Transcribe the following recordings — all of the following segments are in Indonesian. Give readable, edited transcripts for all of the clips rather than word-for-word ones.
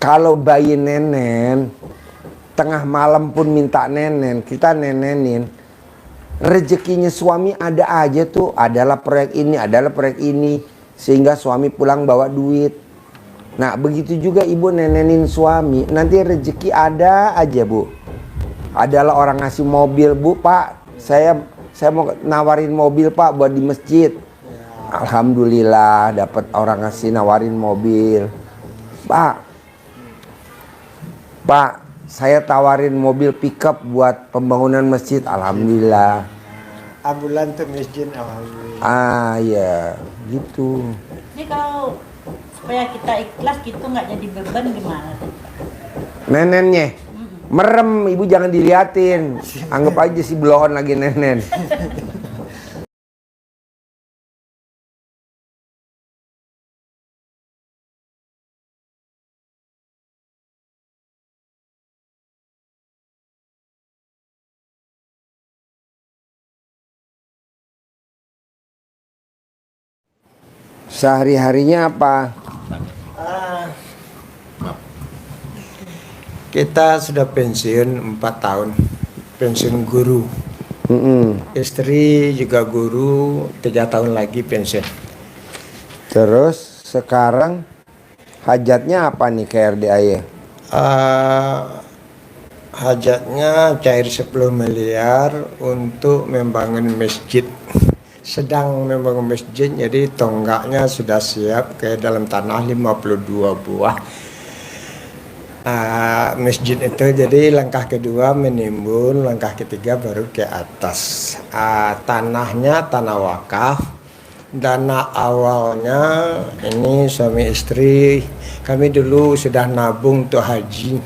Kalau bayi nenen, tengah malam pun minta nenen, kita nenenin. Rezekinya suami ada aja tuh, adalah proyek ini, sehingga suami pulang bawa duit. Nah begitu juga ibu nenenin suami, nanti rezeki ada aja bu. Adalah orang ngasih mobil, bu, pak, saya mau nawarin mobil pak buat di masjid. Alhamdulillah dapat orang ngasih nawarin mobil. Pak, saya tawarin mobil pickup buat pembangunan masjid. Alhamdulillah. Ambulan tuh masjid, alhamdulillah. Ah ya, gitu. Jadi kalau supaya kita ikhlas gitu nggak jadi beban gimana? Nenennya merem, ibu jangan diliatin. Anggap aja si bloon lagi nenen. Sehari-harinya apa? Kita sudah pensiun 4 tahun, pensiun guru. Istri juga guru, 3 tahun lagi pensiun. Terus sekarang hajatnya apa nih ke RDAY? Hajatnya cair 10 miliar untuk membangun masjid. Sedang membangun masjid, jadi tonggaknya sudah siap ke dalam tanah 52 buah. Masjid itu jadi langkah kedua menimbun, langkah ketiga baru ke atas. Tanahnya tanah wakaf. Dana awalnya ini suami istri kami dulu sudah nabung untuk haji,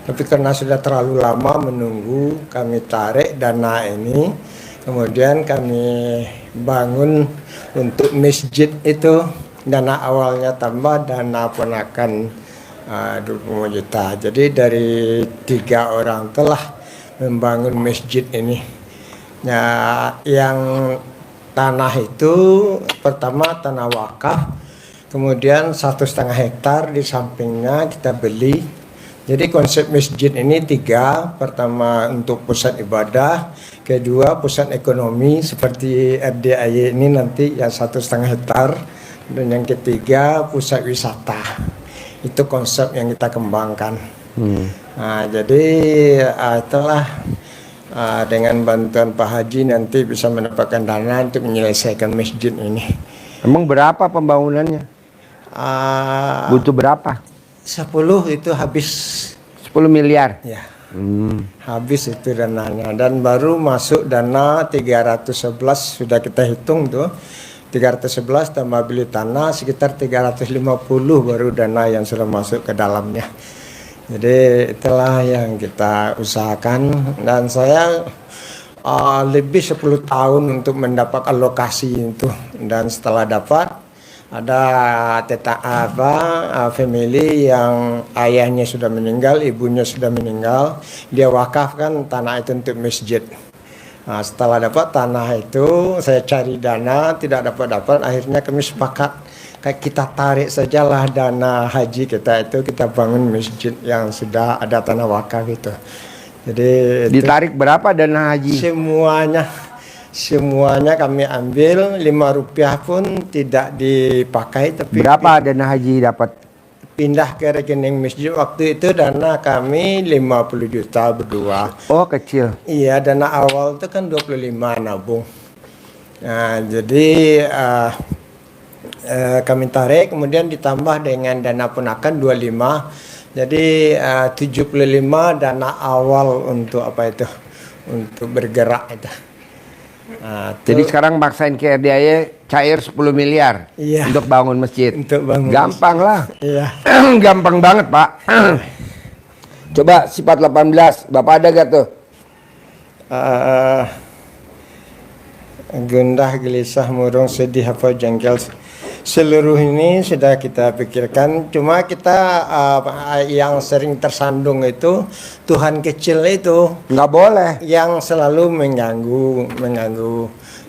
tapi karena sudah terlalu lama menunggu, kami tarik dana ini, kemudian kami bangun untuk masjid itu. Dana awalnya tambah dana ponakan 25 juta. Jadi dari 3 orang telah membangun masjid ini. Nah, yang tanah itu pertama tanah wakaf, kemudian 1,5 hektar di sampingnya kita beli. Jadi konsep masjid ini 3, pertama untuk pusat ibadah, kedua pusat ekonomi seperti RDAY ini nanti yang 1,5 hektar, dan yang ketiga pusat wisata. Itu konsep yang kita kembangkan. Nah, jadi itulah dengan bantuan Pak Haji nanti bisa mendapatkan dana untuk menyelesaikan masjid ini. Emang berapa pembangunannya? Butuh berapa? 10 itu habis 10 miliar? Ya, habis itu dananya. Dan baru masuk dana 311, sudah kita hitung tuh. 311 tambah beli tanah sekitar 350 baru dana yang sudah masuk ke dalamnya. Jadi itulah yang kita usahakan, dan saya lebih 10 tahun untuk mendapat alokasi itu. Dan setelah dapat, ada family yang ayahnya sudah meninggal, ibunya sudah meninggal, dia wakafkan tanah itu untuk masjid. Nah, setelah dapat tanah itu, saya cari dana, tidak dapat, akhirnya kami sepakat kita tarik sajalah dana haji kita itu, kita bangun masjid yang sudah ada tanah wakaf itu. Jadi ditarik berapa dana haji? Semuanya kami ambil, 5 rupiah pun tidak dipakai. Tapi berapa dana haji dapat? Pindah ke rekening masjid waktu itu dana kami 50 juta berdua. Oh, kecil. Iya, dana awal itu kan 25 nabung. Nah, jadi kami tarik, kemudian ditambah dengan dana ponakan 25. Jadi 75 dana awal untuk apa itu? Untuk bergerak itu. Nah, jadi sekarang maksain ke RDAY cair 10 miliar untuk bangun masjid. Gampang lah. Iya. Gampang banget, Pak. Coba sifat 18, Bapak ada gak tuh? Gundah, gelisah, murung, sedih, apa jengkel, seluruh ini sudah kita pikirkan. Cuma kita yang sering tersandung itu Tuhan kecil itu, nggak boleh, yang selalu mengganggu.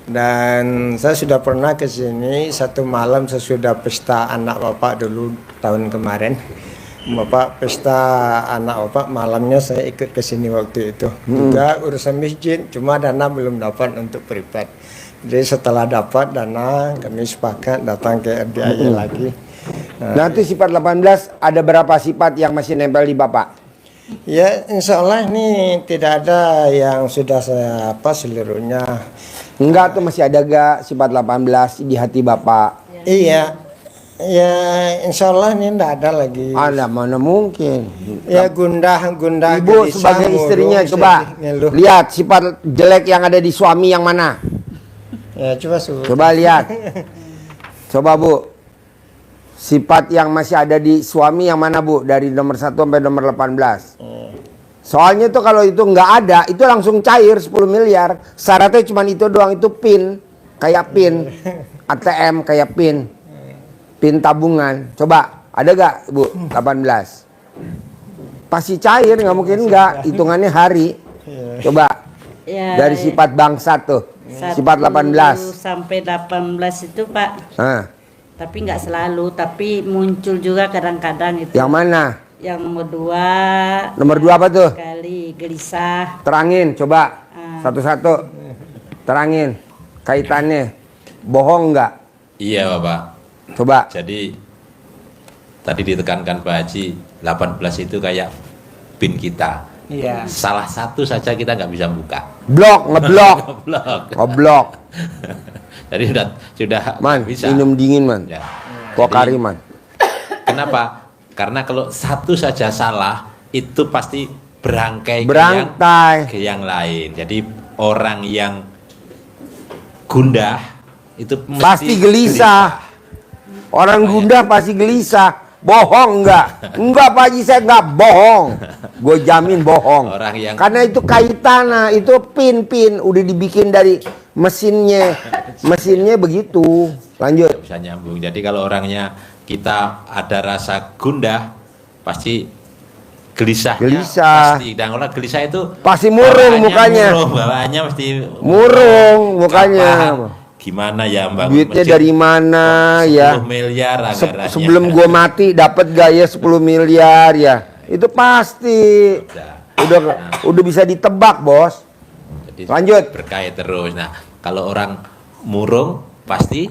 Dan saya sudah pernah ke sini satu malam sesudah pesta anak bapak dulu tahun kemarin. Bapak pesta anak Bapak malamnya saya ikut ke sini waktu itu. Juga urusan masjid, cuma dana belum dapat untuk privat. Jadi setelah dapat dana kami sepakat datang ke RDIY lagi. Nanti sifat 18 ada berapa sifat yang masih nempel di Bapak? Ya insya Allah ini tidak ada yang sudah saya apa seluruhnya. Enggak tuh masih ada gak sifat 18 di hati Bapak? Iya, ya insya Allah ini tidak ada lagi. Ada mana mungkin. Ya gundah Ibu gelisah, sebagai murung, istrinya coba sedih, ngeluh. lihat sifat jelek yang ada di suami yang mana? Ya coba suruh. Coba lihat. Coba Bu. Sifat yang masih ada di suami yang mana Bu? Dari nomor 1 sampai nomor 18. Soalnya tuh kalau itu nggak ada, itu langsung cair 10 miliar. Syaratnya cuma itu doang, itu PIN. Kayak PIN. ATM kayak PIN. PIN tabungan. Coba, ada gak Bu? 18. Pasti cair, nggak mungkin nggak. Hitungannya hari. Coba. Ya, Dari sifat bangsat tuh. Sifat 18. sampai 18 itu Pak. Nah, Tapi nggak selalu, tapi muncul juga kadang-kadang itu. yang mana? Yang nomor 2. Nomor 2 apa tuh? Kali gelisah. Terangin, coba. Satu-satu. Terangin. Kaitannya. Bohong nggak? Iya Bapak. Coba. Jadi tadi ditekankan Pak Haji 18 itu kayak PIN kita. Iya. Salah satu saja kita nggak bisa buka. Blok, ngeblok. Blok. Ngeblok. Jadi sudah Man, bisa. minum dingin man. Ya. Pokari Jadi, man. Kenapa? Karena kalau satu saja salah itu pasti berangkai Berangkai. ke yang lain. Jadi orang yang gundah itu Pasti gelisah. Orang gundah pasti gelisah. Bohong enggak? Enggak Pak Haji, saya enggak bohong. Gue jamin bohong. Orang yang- Karena itu kaitan, itu pin udah dibikin dari mesinnya. Mesinnya begitu. Lanjut. bisa nyambung. Jadi kalau orangnya kita ada rasa gundah pasti gelisahnya Gelisah. pasti. Dan orang gelisah itu Pasti murung bawaannya mukanya. murung, bawaannya mesti Murung mukanya. kapan, gimana ya Mbak? Duitnya dari mana ya? 10 miliar anggarannya. Sebelum gue mati dapat gaya 10 miliar ya. Itu pasti. Udah bisa ditebak, Bos. Jadi Lanjut. berkait terus. Nah, kalau orang murung pasti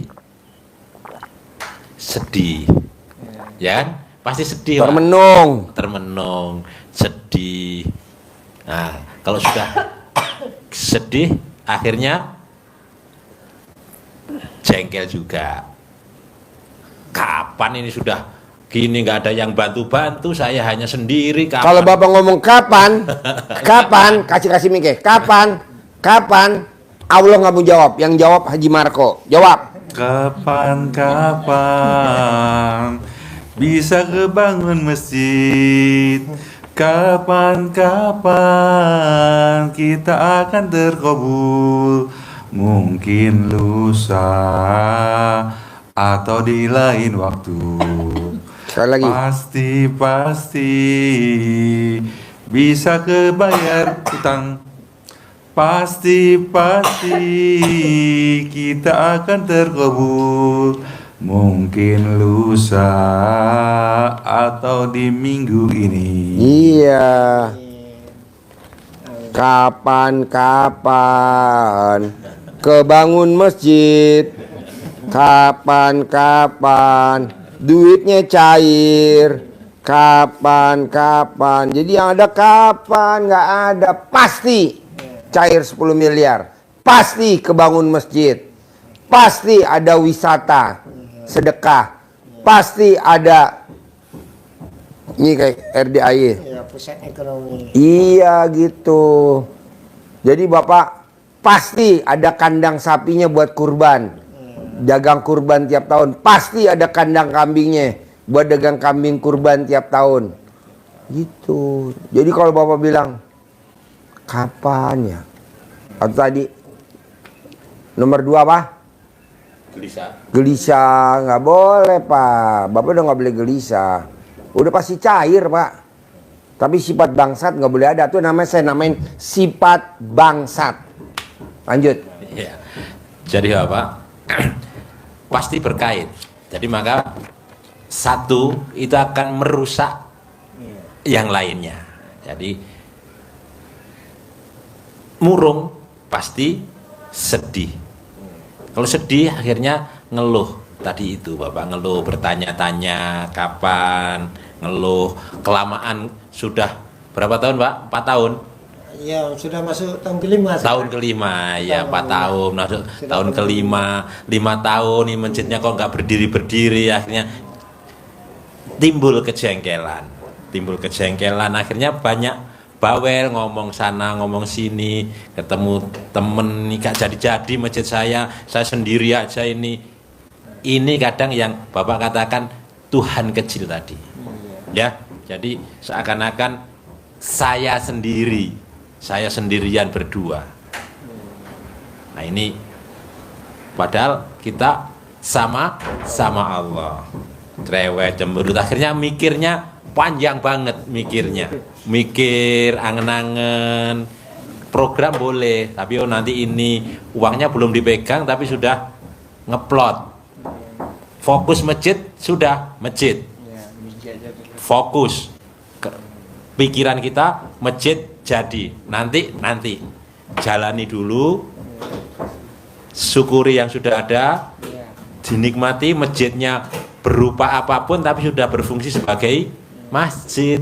sedih. Ya kan? Pasti sedih. Pak. Termenung. Termenung, sedih. Nah, kalau sudah sedih, akhirnya jengkel juga. Kapan ini sudah gini nggak ada yang bantu-bantu, saya hanya sendiri. Kapan? Kalau Bapak ngomong kapan? Kapan? Kasih mikir. Kapan? Allah nggak mau jawab. Yang jawab Haji Marco. Jawab. Kapan bisa kebangun masjid? Kapan kita akan terkabul? Mungkin lusa atau di lain waktu. Sekali lagi. Pasti bisa kebayar utang. Pasti kita akan terkabul. Mungkin lusa atau di minggu ini. Iya. Kapan kebangun masjid? Kapan duitnya cair? Kapan? Jadi yang ada kapan, nggak ada. Pasti cair 10 miliar. Pasti kebangun masjid. Pasti ada wisata, sedekah. Pasti ada ini kayak RDIY. Ya pusat ekonomi. Iya gitu. Jadi Bapak pasti ada kandang sapinya buat kurban. Dagang kurban tiap tahun. Pasti ada kandang kambingnya buat dagang kambing kurban tiap tahun. Gitu. Jadi kalau Bapak bilang kapan ya? Atau tadi nomor 2 apa? Gelisah. Nggak boleh Pak. Bapak udah nggak boleh gelisah. Udah pasti cair Pak. Tapi sifat bangsat nggak boleh ada. Itu namanya saya namain sifat bangsat. Lanjut. Ya. Jadi Bapak pasti berkait. Jadi maka satu itu akan merusak yang lainnya. Jadi murung pasti sedih. Kalau sedih akhirnya ngeluh. Tadi itu Bapak ngeluh, bertanya-tanya kapan, ngeluh kelamaan. Sudah berapa tahun Pak? 4 tahun? Ya sudah masuk tahun kelima. Tahun kelima, ya 4 tahun, masuk tahun kelima, 5 tahun ini masjidnya kok nggak berdiri-berdiri, akhirnya timbul kejengkelan, akhirnya banyak bawel, ngomong sana, ngomong sini, ketemu temen, nih gak jadi-jadi masjid saya sendiri aja ini kadang yang Bapak katakan Tuhan kecil tadi, ya, jadi seakan-akan saya sendirian berdua. Nah ini padahal kita sama Allah, cerewet, cemberut, akhirnya mikirnya panjang banget, mikir angen-angen program boleh, tapi nanti ini uangnya belum dipegang tapi sudah ngeplot, fokus masjid, sudah masjid fokus, pikiran kita masjid jadi, nanti jalani dulu, syukuri yang sudah ada, dinikmati masjidnya berupa apapun tapi sudah berfungsi sebagai masjid,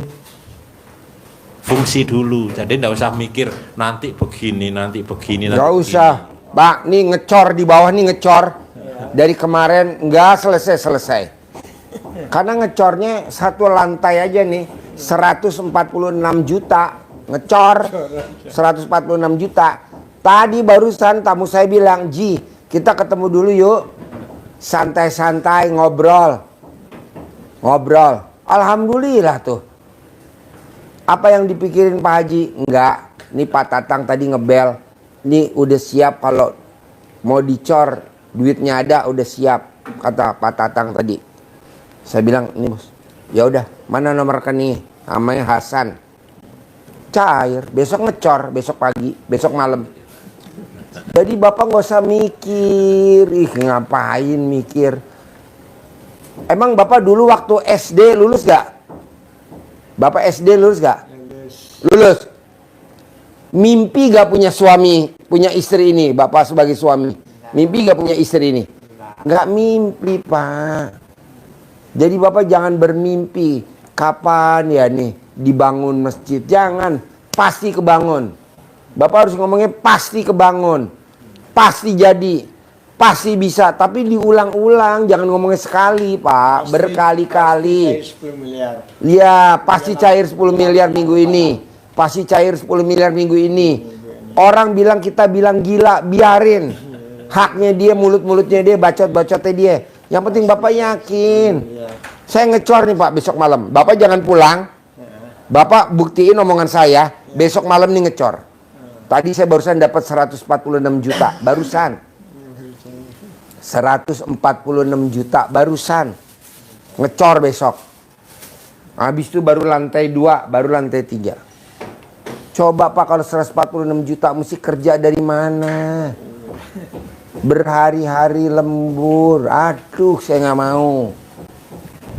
fungsi dulu. Jadi tidak usah mikir nanti begini. Nggak usah Pak, nih ngecor di bawah nih ngecor dari kemarin nggak selesai. Karena ngecornya satu lantai aja nih 146 juta ngecor, 146 juta. Tadi barusan tamu saya bilang, Ji kita ketemu dulu yuk, santai-santai ngobrol. Alhamdulillah tuh. Apa yang dipikirin Pak Haji? Enggak, nih Pak Tatang tadi ngebel, nih udah siap kalau mau dicor, duitnya ada, udah siap, kata Pak Tatang tadi. Saya bilang, ini bos, ya udah, mana nomor rekening? Namanya Hasan. Cair, besok ngecor, besok pagi, besok malam. Jadi Bapak nggak usah mikir, ngapain mikir? Emang Bapak dulu waktu SD lulus gak? Bapak SD lulus gak? Lulus. Mimpi gak punya suami, punya istri ini, Bapak sebagai suami? Mimpi gak punya istri ini? Gak mimpi Pak. Jadi Bapak jangan bermimpi kapan ya nih dibangun masjid. Jangan, pasti kebangun. Bapak harus ngomongnya pasti kebangun, pasti jadi, pasti bisa. Tapi diulang-ulang, jangan ngomongnya sekali Pak, berkali-kali. Ya pasti cair 10 miliar minggu ini, pasti cair 10 miliar minggu ini. Orang bilang, kita bilang gila, biarin. Haknya dia, mulut-mulutnya dia, bacot-bacotnya dia. Yang penting Bapak yakin. Saya ngecor nih Pak besok malam. Bapak jangan pulang. Bapak buktiin omongan saya. Besok malam nih ngecor. Tadi saya barusan dapat 146 juta. Barusan. 146 juta. Barusan. Ngecor besok. Habis itu baru lantai 2. Baru lantai 3. Coba Pak kalau 146 juta mesti kerja dari mana? Berhari-hari lembur. Aduh saya nggak mau.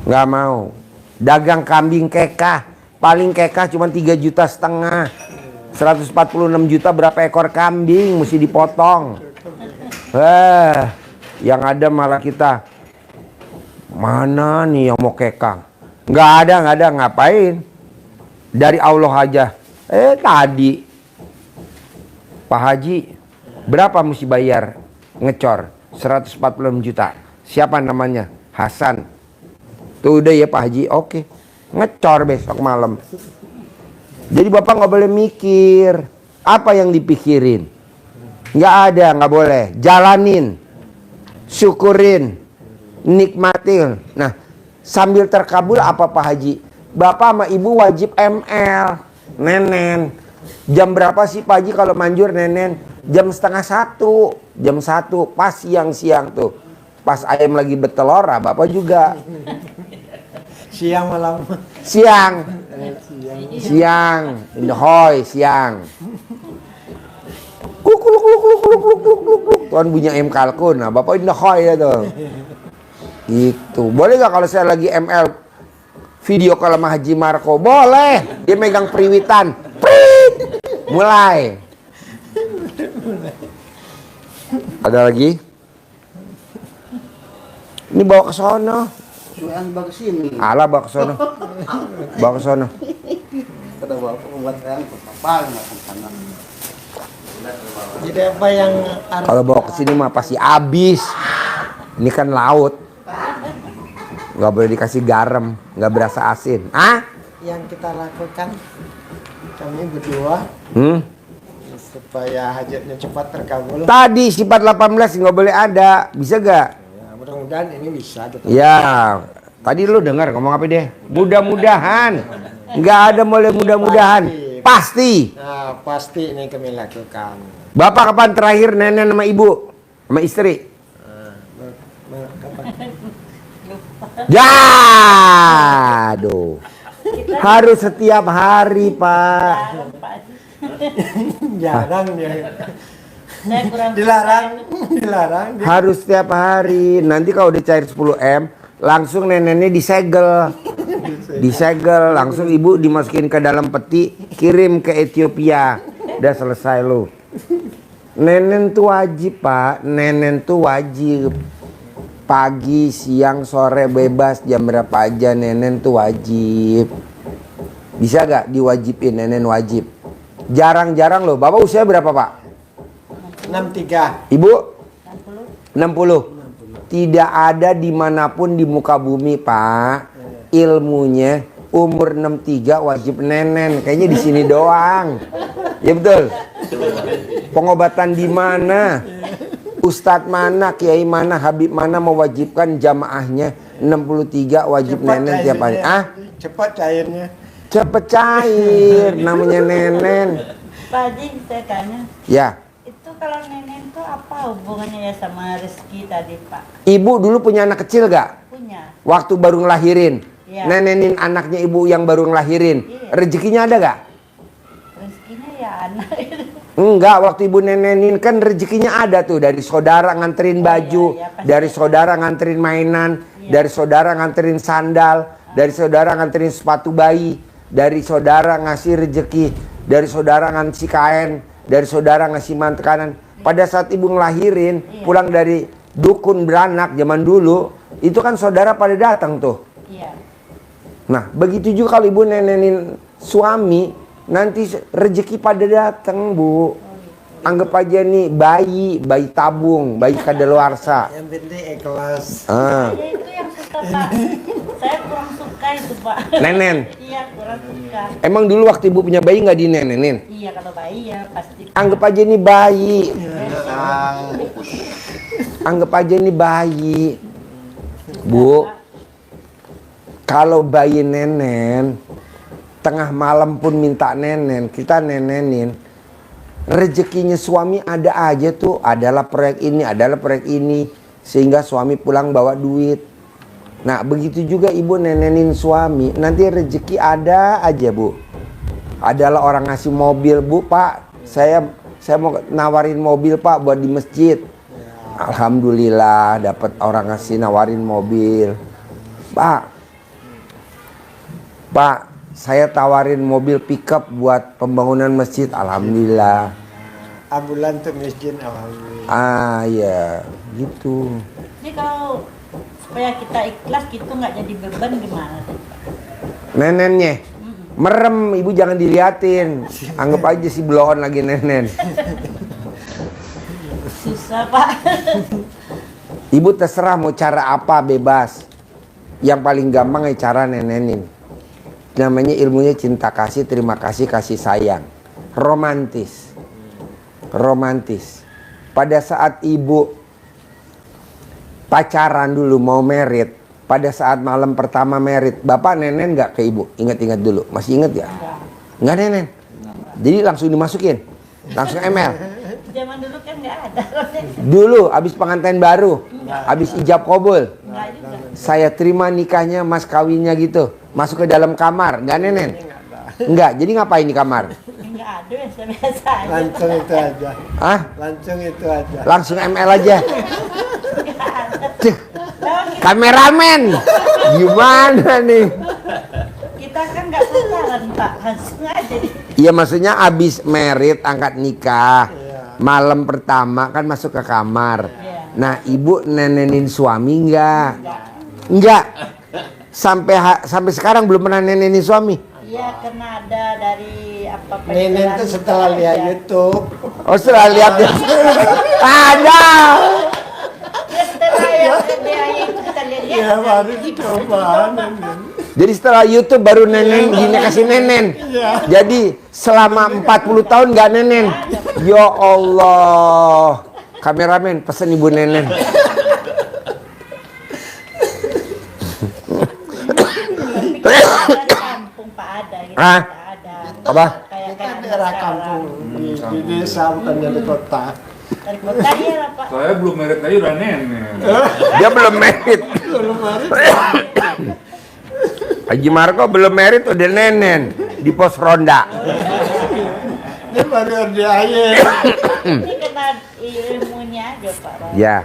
Nggak mau. Dagang kambing kekah, paling kekah cuma 3,5 juta. 146 juta berapa ekor kambing mesti dipotong. Yang ada malah kita, mana nih yang mau kekang? Nggak ada, ngapain? Dari Allah aja. Tadi Pak Haji berapa mesti bayar ngecor? 146 juta. Siapa namanya? Hasan. Tuh udah ya Pak Haji, oke. Ngecor besok malam. Jadi Bapak nggak boleh mikir. Apa yang dipikirin? Nggak ada, nggak boleh. Jalanin. Syukurin. Nikmatin. Nah, sambil terkabul apa Pak Haji? Bapak sama Ibu wajib ML. Nenen. Jam berapa sih Pak Haji kalau manjur nenen? Jam 12:30. Jam 1. Pas siang-siang tuh. Pas ayam lagi bertelur, Bapak juga. Siang malam. Siang. Indohoy siang. Kuluk. Tuan bunyi ayam kalkun. Nah, Bapak indohoy ya tuh. Gitu. Boleh gak kalau saya lagi ML Video call sama Haji Marco boleh. Dia megang periwitan. Prit! Mulai. Ada lagi? Ini bawa ke sono. Suan bawa sini. Alah bawa ke sono. Bawa ke sono. Kata bawa buat yang kapal makan sana. Jadi apa yang Kalau bawa ke sini mah pasti habis. Ini kan laut. Nggak boleh dikasih garam, nggak berasa asin. Ah? yang kita lakukan kami berdua supaya hajatnya cepat terkabul? Tadi sifat 18 nggak boleh ada. Bisa gak? Ya, mudah-mudahan ini bisa. Tetap. Ya, tadi lu dengar ngomong apa deh? Mudah-mudahan. Nggak ada boleh mudah-mudahan. Pasti. Nah, pasti ini kami lakukan. Bapak kapan terakhir nenek sama ibu? Sama istri? Kapan? Ya, aduh. Harus setiap hari, Pak. Jarang dia. Saya kurang Dilarang. Harus setiap hari. Nanti kalau udah cair 10M, langsung neneknya disegel. Disegel, langsung ibu dimasukin ke dalam peti, kirim ke Ethiopia. Udah selesai lu. Nenen tuh wajib, Pak. Nenen tuh wajib. Pagi, siang, sore bebas, jam berapa aja nenen tuh wajib. Bisa gak diwajibin? Nenen wajib. Jarang-jarang loh. Bapak usia berapa, Pak? 63. Ibu? 60. Tidak ada dimanapun di muka bumi, Pak, ilmunya umur 63 wajib nenen. Kayaknya di sini doang. Ya betul. Pengobatan di mana? Ustadz mana, kiai mana, habib mana mewajibkan jamaahnya 63 wajib Cepat nenen tiap hari? cairnya. Ah? Cepat cairnya. Cepet cair, namanya nenen. Pak Haji, saya tanya, Ya, itu kalau nenek tuh apa hubungannya ya sama rezeki tadi Pak? ibu dulu punya anak kecil gak? Punya. Waktu baru ngelahirin, Iya. nenenin anaknya ibu yang baru ngelahirin, Iya. rezekinya ada gak? Rezekinya ya anak itu. Enggak, waktu ibu nenenin kan rezekinya ada tuh. Dari saudara nganterin baju, iya, pasti. dari saudara nganterin mainan, Iya. dari saudara nganterin sandal, dari saudara nganterin sepatu bayi, dari saudara ngasih rezeki, dari saudara ngasih kain, dari saudara ngasih makanan. Pada saat ibu ngelahirin, Iya. pulang dari dukun beranak zaman dulu, itu kan saudara pada datang tuh. Iya. Nah, begitu juga kalau ibu nenenin suami, nanti rezeki pada datang, Bu. Anggap aja nih bayi tabung, bayi kadaluarsa. Yang penting ikhlas. Ah, Ya itu yang suka Pak. Saya kurang suka itu Pak. nenen. Iya kurang suka. Emang dulu waktu ibu punya bayi nggak dinenenin? Iya kalau bayi ya pasti. Anggap aja nih bayi. Anggap aja nih bayi. Bu, kalau bayi nenen, tengah malam pun minta nenen, kita nenenin. Rezekinya suami ada aja tuh, adalah proyek ini, sehingga suami pulang bawa duit. Nah, begitu juga ibu nenenin suami, nanti rezeki ada aja, Bu. Adalah orang ngasih mobil, Bu, Pak, saya mau nawarin mobil, Pak, buat di masjid. Alhamdulillah dapat orang ngasih nawarin mobil. Pak, saya tawarin mobil pickup buat pembangunan masjid. Alhamdulillah. Ambulan tuh miskin, alhamdulillah. Ah ya, gitu. Ini kalau supaya kita ikhlas gitu nggak jadi beban gimana sih Pak? Nenennya merem, ibu jangan diliatin. Anggap aja si bloon lagi nenen. Susah Pak. Ibu terserah mau cara apa, bebas. Yang paling gampang ya cara nenenin. Namanya ilmunya cinta kasih, terima kasih, kasih sayang. Romantis. Romantis. Pada saat ibu pacaran dulu mau merit, pada saat malam pertama merit, bapak nenen nggak ke ibu? Ingat-ingat dulu. Masih ingat ya? Nggak nenen. Jadi langsung dimasukin. Langsung ML. Zaman dulu kan nggak ada. Dulu abis pengantin baru, abis ijab kabul, Nggak juga. saya terima nikahnya, mas kawinnya gitu. Masuk ke dalam kamar, nggak nenen? Nggak, jadi ngapain di kamar? Nggak ada biasa-biasa aja. Langsung itu aja. Ah, Langsung itu aja. langsung ML aja. Nggak ada. Cih, kameramen, gimana nih? Pak, langsung aja. Iya maksudnya abis merit angkat nikah. Malam pertama kan masuk ke kamar. Nah ibu nenenin suami enggak? Enggak. Sampai sekarang belum pernah nenenin suami. Iya, karena ada dari apa Nenek itu setelah lihat YouTube. Oh setelah lihat ya. Ada. Ya, setelah yang kita lihat Ya baru dicoba Nenek. Jadi setelah YouTube baru nenen gini kasih nenen. Jadi selama 40 tahun nggak nenen. Ya Allah. Kameramen pesen ibu nenen. kampung Pak ada gitu. Ah. Ada. Apa? Kayak Kita daerah kampung di desa bukan di kota. Dari kota ya lah Pak. Saya belum merit aja udah nenek. Dia belum merit. Haji Marco belum merit udah nenen di pos ronda. Dia baru di air. Ini kena ilmunya aja Pak. Ya.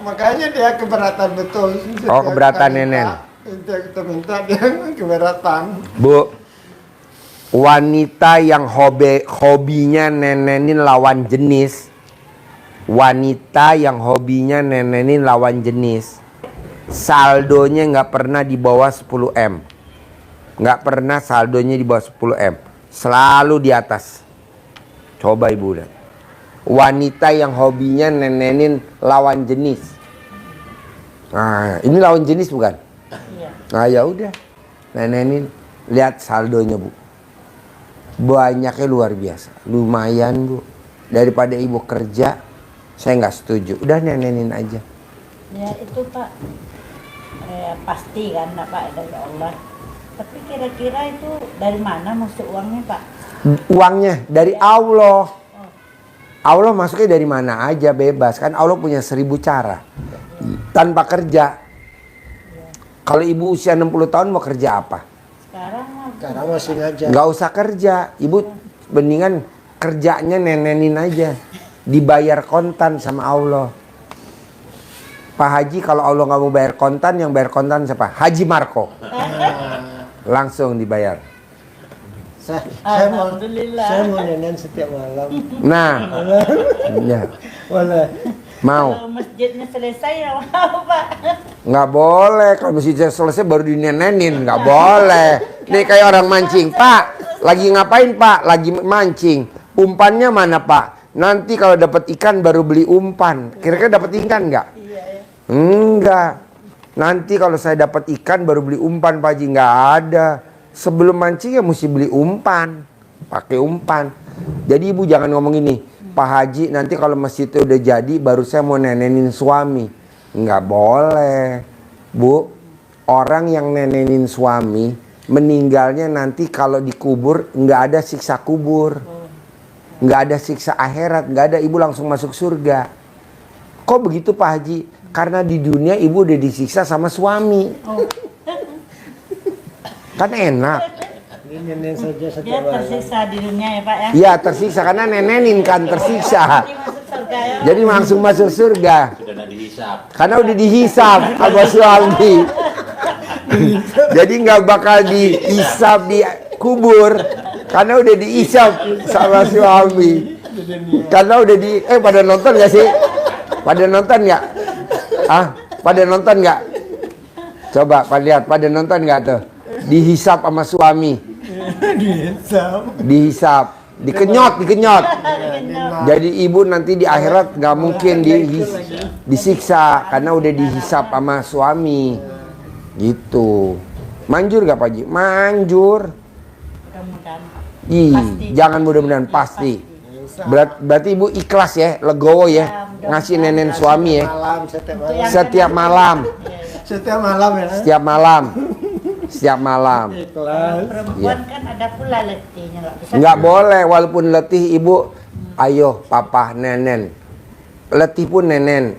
Makanya dia keberatan betul. Oh, keberatan nenen. Kita minta dia keberatan. Bu, wanita yang hobinya nenenin lawan jenis, wanita yang hobinya nenenin lawan jenis, saldonya nggak pernah di bawah 10 M, nggak pernah saldonya di bawah 10 M, selalu di atas. Coba ibu lihat, wanita yang hobinya nenenin lawan jenis. Nah, ini lawan jenis bukan? Iya. Nah ya udah, nenenin, lihat saldonya bu, banyaknya luar biasa, lumayan bu. Daripada ibu kerja, saya nggak setuju. Udah nenenin aja. Ya itu Pak, pasti kan Pak dari Allah. Tapi kira-kira itu dari mana masuk uangnya Pak? Uangnya dari Allah. Allah masuknya dari mana aja bebas kan. Allah punya 1000 cara. Tanpa kerja. Kalau ibu usia 60 tahun mau kerja apa? Sekarang masih ngajar. Nggak usah kerja. Ibu mendingan kerjanya nenenin aja. Dibayar kontan sama Allah. Pak Haji kalau Allah nggak mau bayar kontan, yang bayar kontan siapa? Haji Marco. Langsung dibayar. Saya mau Alhamdulillah. nenen setiap malam. Nah, ya, Boleh. mau. Kalau masjidnya selesai ya mau Pak. Nggak boleh, kalau masjid selesai baru dinenenin, nggak boleh. Nih kayak orang mancing, Pak, lagi ngapain Pak? Lagi mancing. Umpannya mana Pak? Nanti kalau dapat ikan baru beli umpan. Kira-kira dapat ikan nggak? Enggak. Nanti kalau saya dapat ikan baru beli umpan Pak Haji, nggak ada. Sebelum mancing ya mesti beli umpan, pakai umpan. Jadi ibu jangan ngomong ini, Pak Haji nanti kalau masjid itu udah jadi baru saya mau nenenin suami. Nggak boleh, Bu. Orang yang nenenin suami meninggalnya nanti kalau dikubur nggak ada siksa kubur, nggak ada siksa akhirat, nggak ada, ibu langsung masuk surga. Kok begitu Pak Haji? Karena di dunia ibu udah disiksa sama suami. Kan enak. Ini nenen saja Dia setiap malam. tersiksa di dunia ya Pak ya. Iya tersiksa karena nenenin kan tersiksa. Jadi masuk surga ya. Jadi langsung masuk surga. Sudah tidak dihisap. Karena udah dihisap sama suami. Jadi nggak bakal dihisap di kubur. Karena udah dihisap sama suami. Karena udah di pada nonton nggak sih? Pada nonton nggak? Ah, pada nonton nggak? Coba lihat pada nonton nggak tuh? Dihisap sama suami. Dihisap, dikenyot. Jadi ibu nanti di akhirat nggak mungkin disiksa karena udah dihisap sama suami. Gitu. Manjur gak Pak Haji? Manjur. Mudah-mudahan. Pasti. Jangan mudah-mudahan pasti. Berarti ibu ikhlas ya, legowo ya, ngasih nenen suami ya. Malam setiap malam. Setiap malam. Setiap malam ya. Setiap malam. Setiap malam. Ikhlas. Perempuan kan ada pula letihnya nggak bisa. Nggak boleh walaupun letih ibu. Ayo papa nenen. Letih pun nenen.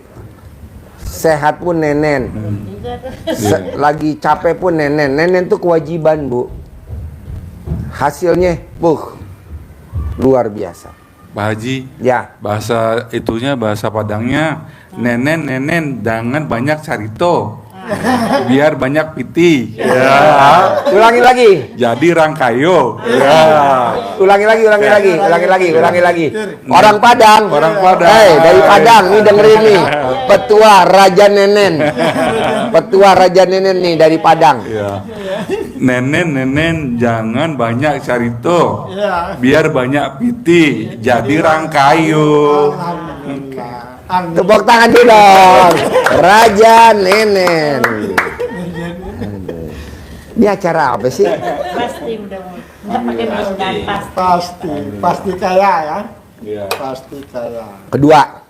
Sehat pun nenen. Lagi capek pun nenen. Nenen tuh kewajiban bu. Hasilnya luar biasa. Pak Haji, Ya. bahasa itunya, bahasa Padangnya, nenen, jangan banyak carito. biar banyak piti. Ya. Ulangi lagi. Jadi rangkayo. Ya. Ulangi lagi. Orang Padang. Orang Padang. Hei, dari Padang nih dengerin nih. Petua Raja Nenen. Petua Raja Nenen nih dari Padang. Ya. Nenen jangan banyak carito. Biar banyak piti. Jadi rangkayo. Tepuk tangan dulu dong. Raja Nenen. Ini acara apa sih? Pasti udah pakai mudah pasti. Pasti kaya ya. Ya. Pasti kaya. Kedua,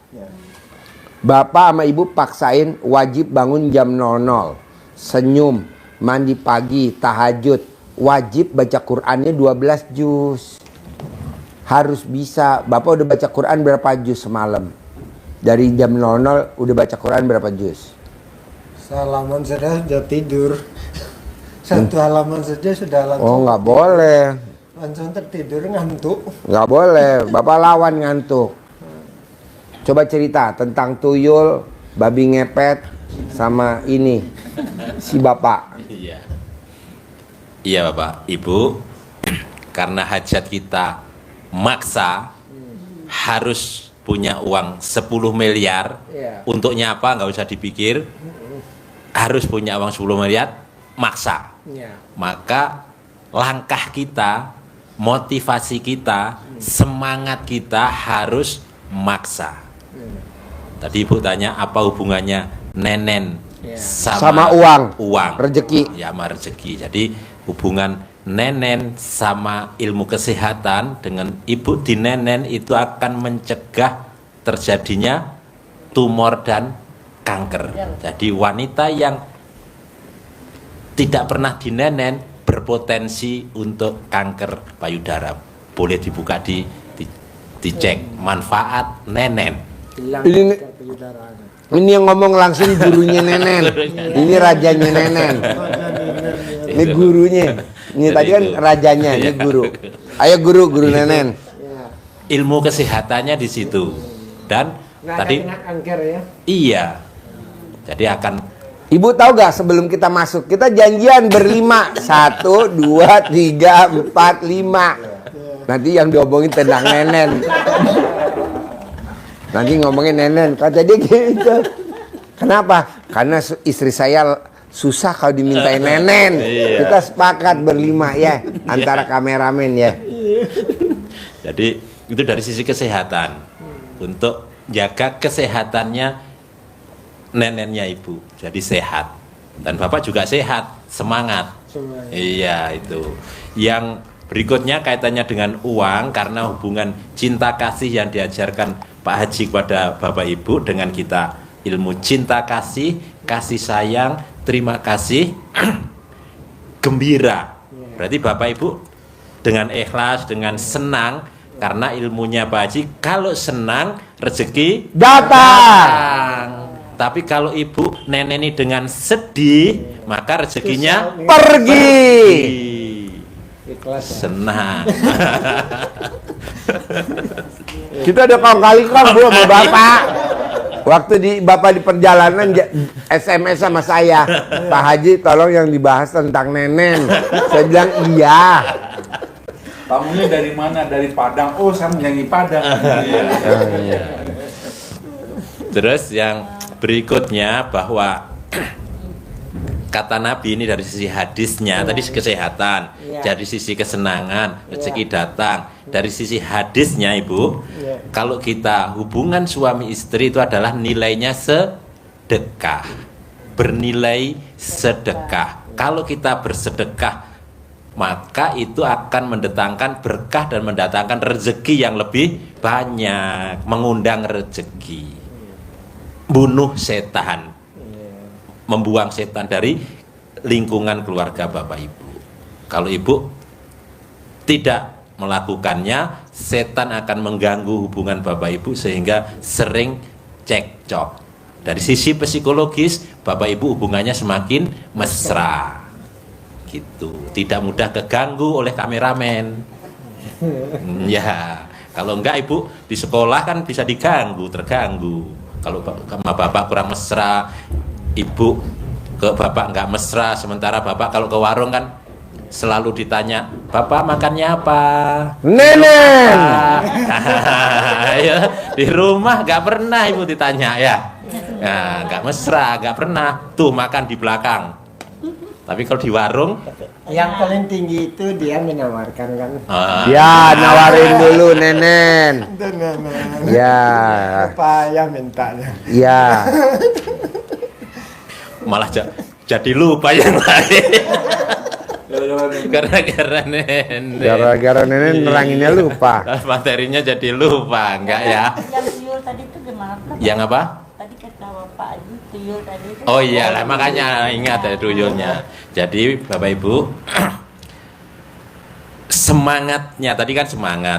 Bapak sama Ibu paksain wajib bangun jam 00. Senyum, mandi pagi, tahajud. Wajib baca Qur'annya 12 juz. Harus bisa. Bapak udah baca Qur'an berapa juz semalam? Dari jam 00 udah baca Quran berapa juz? Salaman sudah tidur. Satu halaman saja sudah langsung. Oh nggak boleh. Langsung tertidur ngantuk. Nggak boleh. Bapak lawan ngantuk. Coba cerita tentang tuyul, babi ngepet, sama ini si bapak. Iya. Iya Bapak, Ibu. Karena hajat kita maksa harus punya uang 10 miliar. Untuknya apa nggak usah dipikir. Harus punya uang 10 miliar, maksa. Maka langkah kita, motivasi kita, semangat kita harus maksa. Tadi Ibu tanya apa hubungannya nenen Sama uang. Rezeki. Ya, sama rezeki. Jadi hubungan nenen sama ilmu kesehatan dengan ibu di nenen itu akan mencegah terjadinya tumor dan kanker. Jadi wanita yang tidak pernah dinenen berpotensi untuk kanker payudara. Boleh dibuka dicek manfaat nenen. Ini yang ngomong langsung gurunya Nenen. Ini rajanya Nenen. Ini gurunya. Ini tadi kan rajanya, ini guru. Ayo guru Nenen. Ilmu kesehatannya di situ. Dan tadi iya. Jadi akan Ibu tahu gak sebelum kita masuk kita janjian berlima 1, 2, 3, 4, 5. Nanti yang diomongin tentang Nenen. Nanti ngomongin Nenen, kata dia gitu. Kenapa? Karena istri saya susah kalau dimintain Nenen. Kita sepakat berlima ya, antara kameramen ya. Jadi itu dari sisi kesehatan. Untuk jaga kesehatannya nenennya ibu. Jadi sehat. Dan bapak juga sehat, semangat. Iya itu. Yang berikutnya kaitannya dengan uang, karena hubungan cinta kasih yang diajarkan Pak Haji kepada Bapak Ibu dengan kita, ilmu cinta kasih, kasih sayang, terima kasih, gembira. Berarti Bapak Ibu dengan ikhlas, dengan senang, karena ilmunya Pak Haji, kalau senang rezeki Datang. Tapi kalau ibu neneni dengan sedih, maka rezekinya Pergi. Senang. Kita udah kali kan Bu sama Bapak. Waktu Bapak di perjalanan SMS sama saya, Pak Haji tolong yang dibahas tentang Nenen. Saya bilang iya. Tamunya dari mana? Dari Padang. Oh, saya menyanyi Padang. Terus yang berikutnya bahwa kata Nabi ini dari sisi hadisnya, tadi kesehatan, dari sisi kesenangan, rezeki datang. Dari sisi hadisnya Ibu, kalau kita hubungan suami istri itu adalah nilainya sedekah, bernilai sedekah. Kalau kita bersedekah, maka itu akan mendatangkan berkah dan mendatangkan rezeki yang lebih banyak, mengundang rezeki, bunuh setan, membuang setan dari lingkungan keluarga Bapak Ibu. Kalau Ibu tidak melakukannya, setan akan mengganggu hubungan Bapak Ibu sehingga sering cekcok. Dari sisi psikologis, Bapak Ibu hubungannya semakin mesra. Gitu. Tidak mudah keganggu oleh kameramen. Ya, kalau enggak Ibu di sekolah kan bisa diganggu, terganggu. Kalau sama Bapak kurang mesra, Ibu ke bapak nggak mesra, sementara bapak kalau ke warung kan selalu ditanya, bapak makannya apa? Nenen. Ya, di rumah nggak pernah ibu ditanya ya. Nah, nggak mesra, nggak pernah. Tuh makan di belakang. Tapi kalau di warung, Yang paling tinggi itu dia menawarkan kan. Ya, nawarin dulu Nenen. Ya. Apa ya mintanya? Ya. malah jadi lupa yang lain. Gara-gara ini. Gara-gara Nenen. Gara-gara Nenen neranginnya lupa. Materinya jadi lupa, enggak ya? Yang tuyul tadi itu gimana Pak? Yang apa? Tadi kata Bapak Aji tuyul tadi itu. Oh iyalah, makanya ingat ya tuyulnya. Jadi Bapak Ibu, semangatnya tadi kan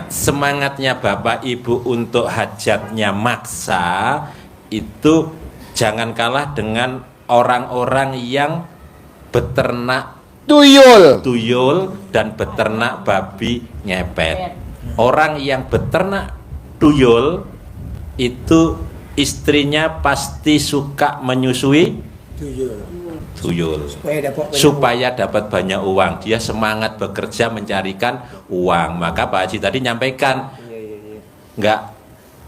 semangatnya Bapak Ibu untuk hajatnya maksa itu jangan kalah dengan orang-orang yang beternak tuyul dan beternak babi ngepet. Orang yang beternak tuyul itu istrinya pasti suka menyusui tuyul supaya dapat banyak uang. Dia semangat bekerja mencarikan uang. Maka Pak Haji tadi nyampaikan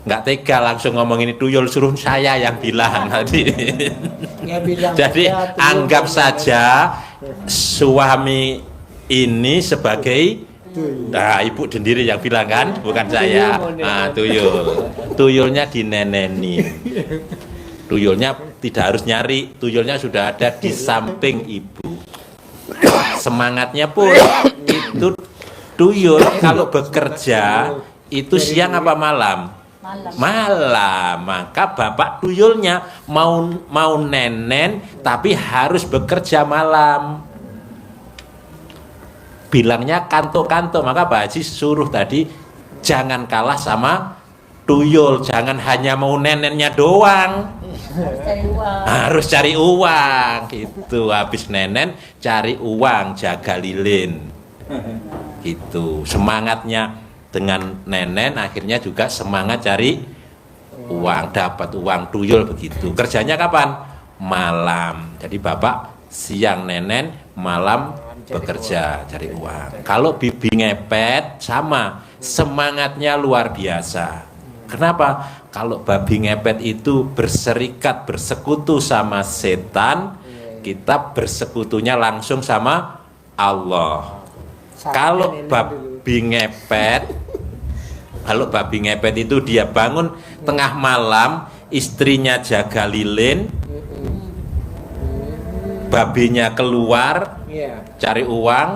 nggak tega langsung ngomong ini tuyul, suruh saya yang bilang tadi. Jadi anggap saja suami ini sebagai ibu sendiri yang bilang kan, bukan saya. Tuyulnya dinenenin. Tuyulnya tidak harus nyari, tuyulnya sudah ada di samping ibu. Semangatnya pun itu tuyul kalau bekerja itu siang apa malam? Malam. Maka bapak tuyulnya mau nenen tapi harus bekerja malam. Bilangnya kantuk-kantuk. Maka Pak Haji suruh tadi jangan kalah sama tuyul, jangan hanya mau nenennya doang. Harus cari uang gitu. Habis nenen cari uang, jaga lilin. Gitu. Semangatnya dengan nenen akhirnya juga semangat cari uang, dapat uang tuyul begitu. Kerjanya kapan? Malam. Jadi bapak siang nenen, malam bekerja cari uang. Kalau bibi ngepet sama, semangatnya luar biasa. Kenapa? Kalau babi ngepet itu berserikat, bersekutu sama setan, kita bersekutunya langsung sama Allah. Kalau babi ngepet itu dia bangun tengah malam, istrinya jaga lilin, babinya keluar cari uang,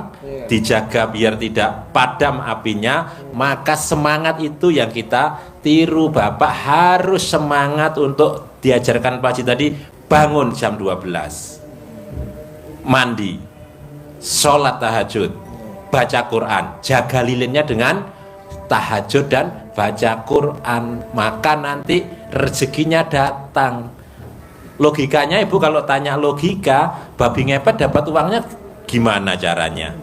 dijaga biar tidak padam apinya, maka semangat itu yang kita tiru. Bapak harus semangat untuk diajarkan Pak Haji tadi, bangun jam 12, mandi, sholat tahajud, baca Quran, jaga lilinnya dengan tahajud dan baca Quran, maka nanti rezekinya datang. Logikanya ibu kalau tanya logika, babi ngepet dapat uangnya gimana caranya?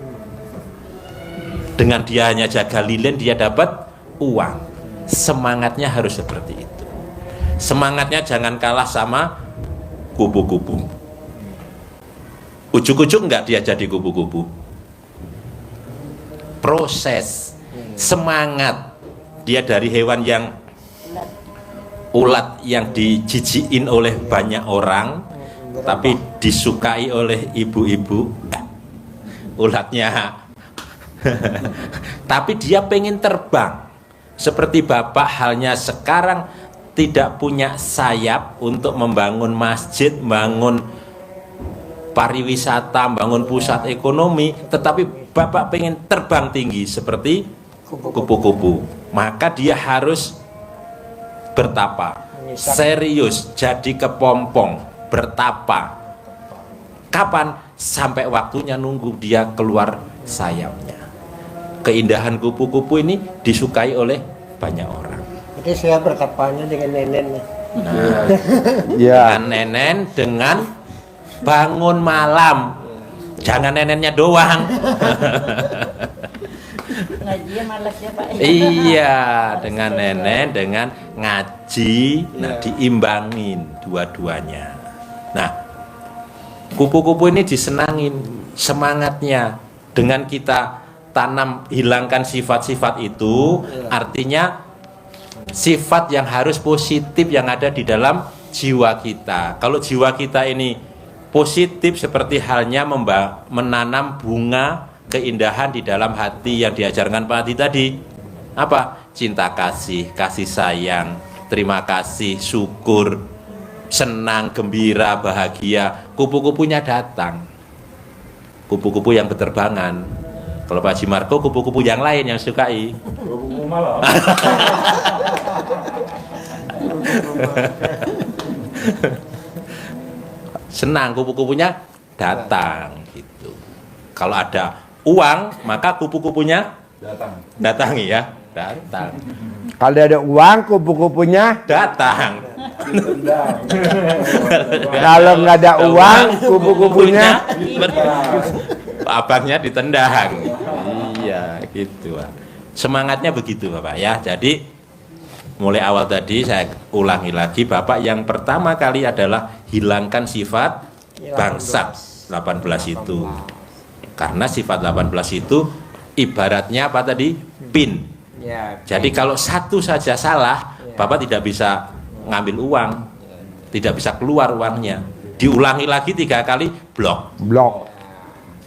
Dengan dia hanya jaga lilin dia dapat uang. Semangatnya harus seperti itu. Semangatnya jangan kalah sama kupu-kupu. Ujuk-ujuk enggak dia jadi kupu-kupu. Proses semangat dia dari hewan yang ulat yang dijijikin oleh banyak orang tapi disukai oleh ibu-ibu ulatnya tapi dia pengen terbang seperti bapak halnya sekarang tidak punya sayap untuk membangun masjid, bangun pariwisata, bangun pusat ekonomi, tetapi bapak pengen terbang tinggi seperti kupu-kupu, maka dia harus bertapa, serius, jadi kepompong, bertapa. Kapan? Sampai waktunya nunggu dia keluar sayapnya. Keindahan kupu-kupu ini disukai oleh banyak orang. Jadi saya bertapanya dengan nenennya. Nah, Ya. dengan nenen, dengan bangun malam, jangan nenennya doang. Ngajinya malas ya Pak. Iya, dengan nenen, dengan ngaji, nah diimbangin dua-duanya. Nah, Kupu-kupu ini disenangin semangatnya dengan kita tanam, hilangkan sifat-sifat itu, artinya sifat yang harus positif yang ada di dalam jiwa kita. Kalau jiwa kita ini positif, seperti halnya menanam bunga keindahan di dalam hati yang diajarkan Pak Hadi tadi. Apa? Cinta kasih, kasih sayang, terima kasih, syukur, senang, gembira, bahagia. Kupu-kupunya datang. Kupu-kupu yang berterbangan. Kalau Pak Haji Marko, kupu-kupu yang lain yang sukai. Kupu-kupu malam. Senang, kupu-kupunya datang gitu. Kalau ada uang, maka kupu-kupunya datangi ya, datang. Kalau ada uang, kupu-kupunya. Datang. Kalau nggak ada uang, kupu-kupunya. Abangnya ditendang. Iya, gitu Pak. Semangatnya begitu Bapak ya. Jadi mulai awal tadi saya ulangi lagi, Bapak, yang pertama kali adalah hilangkan sifat bangsat 18 itu. Karena sifat 18 itu ibaratnya apa tadi? Pin. Ya, Jadi kalau satu saja salah, Bapak tidak bisa ngambil uang, tidak bisa keluar uangnya. Diulangi lagi 3 kali, blok. Blok.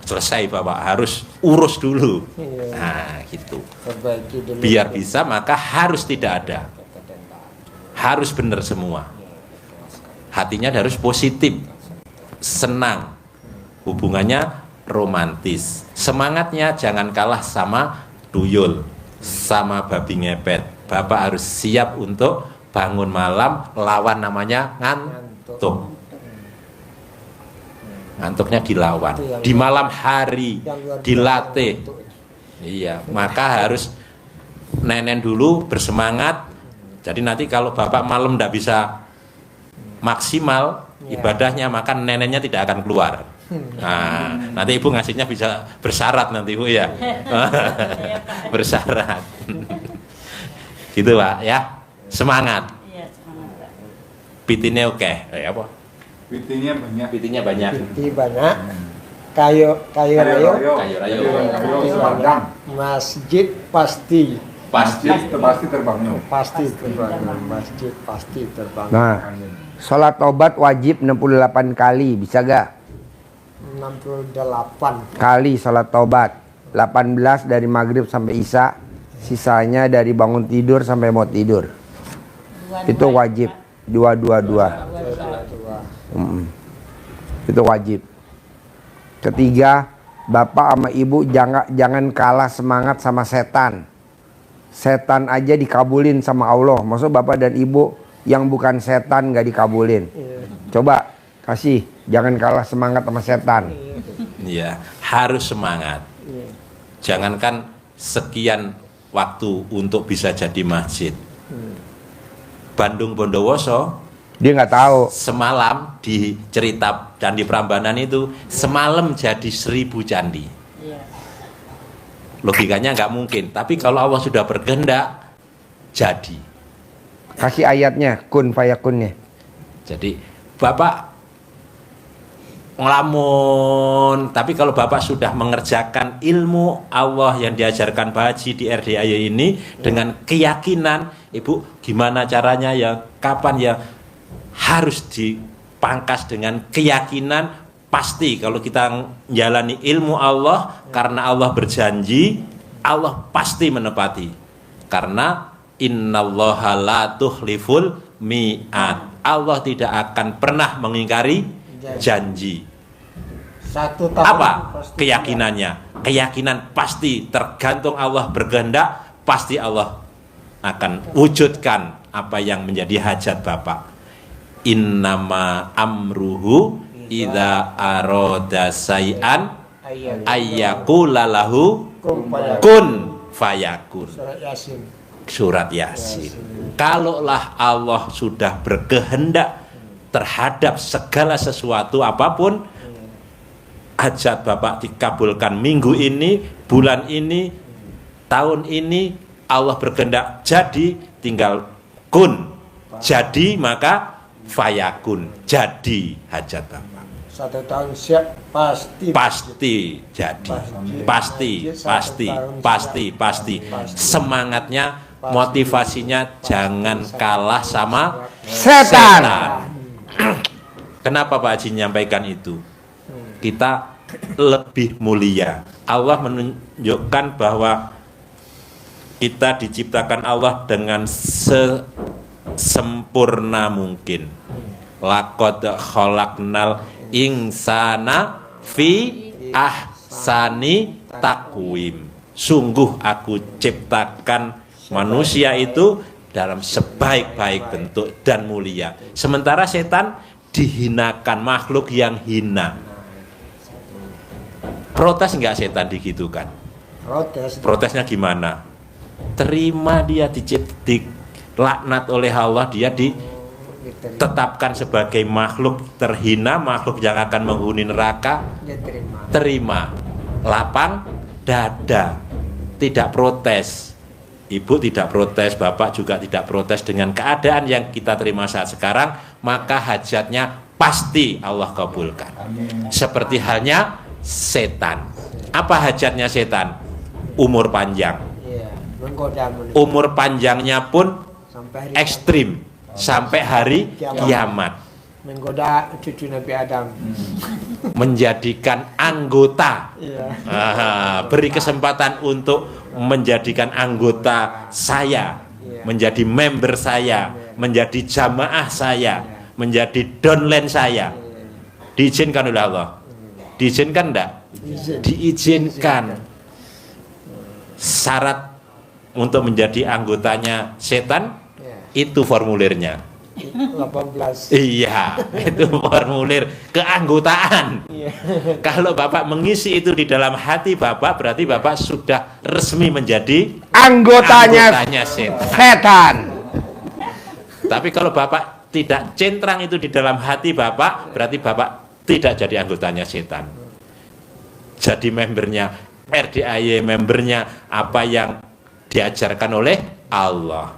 Selesai Bapak, harus urus dulu. Nah gitu. perbaiki dulu. Biar bisa maka harus tidak ada. Harus benar semua. Hatinya harus positif, senang, hubungannya romantis. Semangatnya jangan kalah sama tuyul, sama babi ngepet. Bapak harus siap untuk bangun malam, lawan namanya ngantuk. Ngantuknya dilawan. Di malam hari dilatih. Iya, maka harus nenen dulu, bersemangat. Jadi nanti kalau Bapak malam tidak bisa maksimal ibadahnya, maka nenennya tidak akan keluar. Nah, nanti Ibu ngasihnya bisa bersyarat nanti Ibu ya. Bersyarat. Gitu Pak ya. Semangat. Iya, semangat Pak. Pitinnya oke. Apa? Pitinya banyak. Pitinnya banyak. Piti banyak. Kayu rayo. Kayu rayo. Padang. Masjid pasti. Pasti. Pasti terbangun. Pasti terbangun. Masjid pasti terbangun. Nah, sholat taubat wajib 68 kali, bisa gak? 68 Kali sholat taubat. 18 dari maghrib sampai isya, sisanya dari bangun tidur sampai mau tidur. Itu wajib. 222. Itu wajib. Ketiga, bapak sama ibu jangan kalah semangat sama setan. Setan aja dikabulin sama Allah. Maksud bapak dan ibu yang bukan setan nggak dikabulin. Coba kasih, jangan kalah semangat sama setan. Iya, harus semangat. Jangankan sekian waktu untuk bisa jadi masjid. Bandung Bondowoso, Dia nggak tahu. semalam di cerita Candi Prambanan itu semalam jadi 1000 candi. Iya. Logikanya nggak mungkin, tapi kalau Allah sudah berkehendak jadi. Kasih ayatnya, kun fayakunnya. Jadi Bapak ngelamun, tapi kalau Bapak sudah mengerjakan ilmu Allah yang diajarkan Pak Haji di RDAY ini dengan keyakinan, Ibu gimana caranya ya, kapan ya, harus dipangkas dengan keyakinan. Pasti kalau kita menjalani ilmu Allah, karena Allah berjanji, Allah pasti menepati. Karena innallaha la tukhliful mi'ad. Allah tidak akan pernah mengingkari janji. 1 tahun Apa pasti keyakinannya? Keyakinan pasti tergantung Allah berkehendak, pasti Allah akan wujudkan apa yang menjadi hajat Bapak. Innama amruhu idza aroda say'an ayyaqula lahu kun fayakun. Surat Yasin. Surat Yasin. Kalaulah Allah sudah berkehendak terhadap segala sesuatu apapun, hajat Bapak dikabulkan minggu ini, bulan ini, tahun ini, Allah berkehendak jadi, tinggal kun. Jadi maka fayakun, jadi hajat Bapak. 1 tahun siap pasti. Pasti jadi. Pasti. Semangatnya, motivasinya jangan kalah sama Setan. Kenapa Pak Haji menyampaikan itu? Kita lebih mulia. Allah menunjukkan bahwa kita diciptakan Allah dengan sesempurna mungkin. Laqad khalaqnal insana fi ahsani taqwim. Sungguh aku ciptakan manusia itu dalam sebaik-baik bentuk dan mulia. Sementara setan dihinakan, makhluk yang hina. Protes enggak setan digitukan? Protesnya gimana? Terima dia dilaknat oleh Allah, dia ditetapkan sebagai makhluk terhina, makhluk yang akan menghuni neraka. Terima, lapang dada, tidak protes. Ibu tidak protes, bapak juga tidak protes dengan keadaan yang kita terima saat sekarang, maka hajatnya pasti Allah kabulkan. Seperti halnya setan. Apa hajatnya setan? Umur panjang. Umur panjangnya pun ekstrim sampai hari kiamat. Menggoda cucu Nabi Adam. Menjadikan anggota. Beri kesempatan untuk menjadikan anggota saya, menjadi member saya, menjadi jamaah saya, menjadi downline saya. Diizinkan oleh Allah. Diizinkan enggak? Diizinkan. Syarat untuk menjadi anggotanya setan itu formulirnya. 18. Iya, itu formulir keanggotaan. Kalau Bapak mengisi itu di dalam hati Bapak, berarti Bapak sudah resmi menjadi Anggotanya setan. Tapi kalau Bapak tidak centrang itu di dalam hati Bapak, berarti Bapak tidak jadi anggotanya setan. Jadi membernya RDAY, membernya apa yang diajarkan oleh Allah,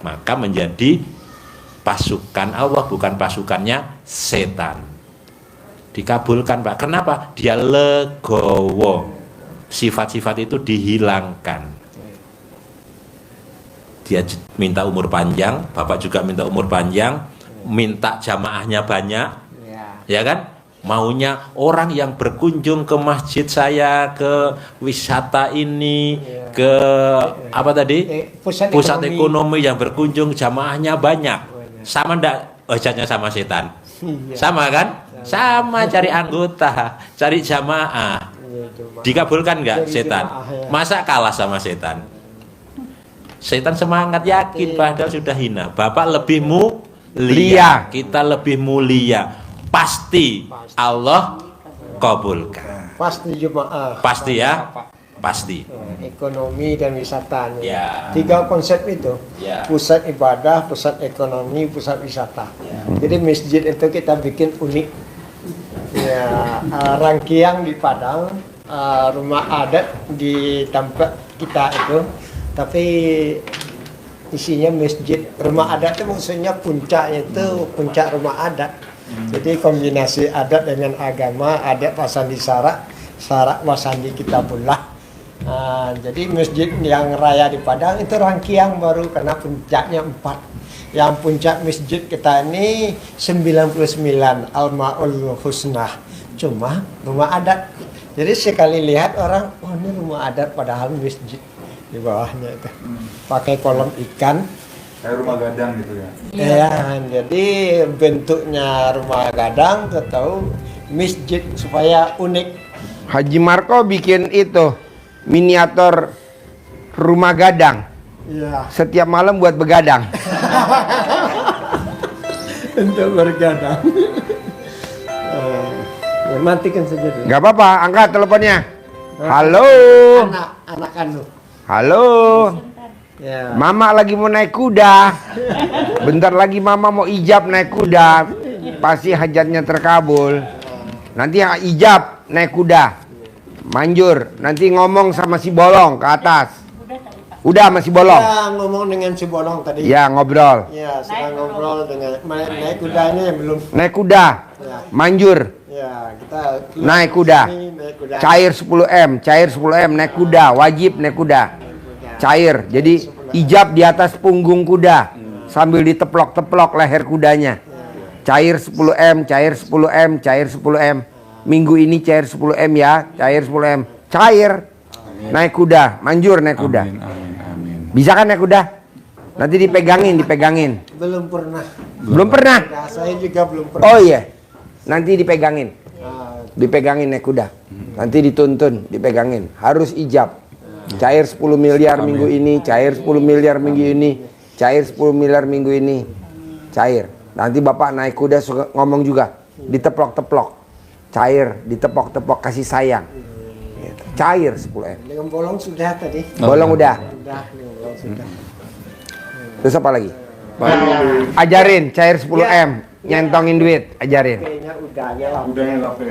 maka menjadi pasukan Allah, bukan pasukannya setan. Dikabulkan Pak. Kenapa? Dia legowo. Sifat-sifat itu dihilangkan. Dia minta umur panjang, Bapak juga minta umur panjang, minta jamaahnya banyak, ya kan? Maunya orang yang berkunjung ke masjid saya, ke wisata ini, ke apa tadi? Pusat ekonomi yang berkunjung jamaahnya banyak. Sama ndak hajatnya sama setan? Sama kan? Sama, cari anggota, cari jamaah. Dikabulkan nggak setan? Masa kalah sama setan? Setan semangat, yakin padahal sudah hina. Bapak lebih mulia, kita lebih mulia. Pasti Allah kabulkan. Pasti jemaah. Pasti ya? Pasti. Ekonomi dan wisata. Ya. 3 konsep itu. Ya. Pusat ibadah, pusat ekonomi, pusat wisata. Jadi masjid itu kita bikin unik. Ya, rangkaian di Padang, rumah adat di tempat kita itu, tapi isinya masjid. Rumah adat itu maksudnya puncaknya itu puncak rumah adat. Jadi kombinasi adat dengan agama, adat wasandi sarak, sarak wasandi kitabullah. Jadi masjid yang raya di Padang itu rangkaian baru karena puncaknya 4. Yang puncak masjid kita ini 99 Al-Ma'ul Husnah. Cuma rumah adat. Jadi sekali lihat orang, oh ini rumah adat padahal masjid di bawahnya itu. Pakai kolam ikan. Kayak rumah gadang gitu ya. Ya, jadi bentuknya rumah gadang atau masjid supaya unik. Haji Marco bikin itu miniatur rumah gadang. Iya. Setiap malam buat begadang. Untuk bergadang. Matikan saja dulu. Gak apa-apa, angkat teleponnya. Halo. Anak anu. Halo. Ya. Mama lagi mau naik kuda. Bentar lagi mama mau ijab naik kuda. Pasti hajatnya terkabul. Nanti yang ijab naik kuda. Manjur. Nanti ngomong sama si bolong ke atas. Udah masih bolong. Ya, ngomong dengan si bolong tadi. Ya, ngobrol. Ya, sedang ngobrol dengan naik kudanya yang belum. Naik kuda. Ya. Manjur. Ya. Ya, kita Naik kuda. Naik kuda. Cair 10M, cair 10M naik kuda, wajib naik kuda. Cair. Jadi ijab di atas punggung kuda sambil diteplok-teplok leher kudanya. Cair 10M, cair 10M, cair 10M. Minggu ini cair 10M ya, cair 10M. Cair. Naik kuda, manjur naik kuda. Amin, amin, amin. Bisa kan naik kuda? Nanti dipegangin. Belum pernah. Belum pernah. Nah, saya juga belum pernah. Oh iya. Nanti dipegangin. Ah, Dipegangin naik kuda. Nanti dituntun, dipegangin. Harus ijab. Cair 10 miliar minggu ini, cair 10 miliar minggu ini, cair 10 miliar minggu ini. Cair. Nanti Bapak naik kuda suka ngomong juga. Diteplok-teplok. Cair, ditepok-tepok kasih sayang. Gitu. Cair 10M. dengan bolong sudah tadi. Bolong udah. Sudah, dengan bolong sudah. Terus apa lagi? Ajarin cair 10M. Nyentongin duit, ajarin. Kayaknya udahnya lah. Udahnya lah, Pe.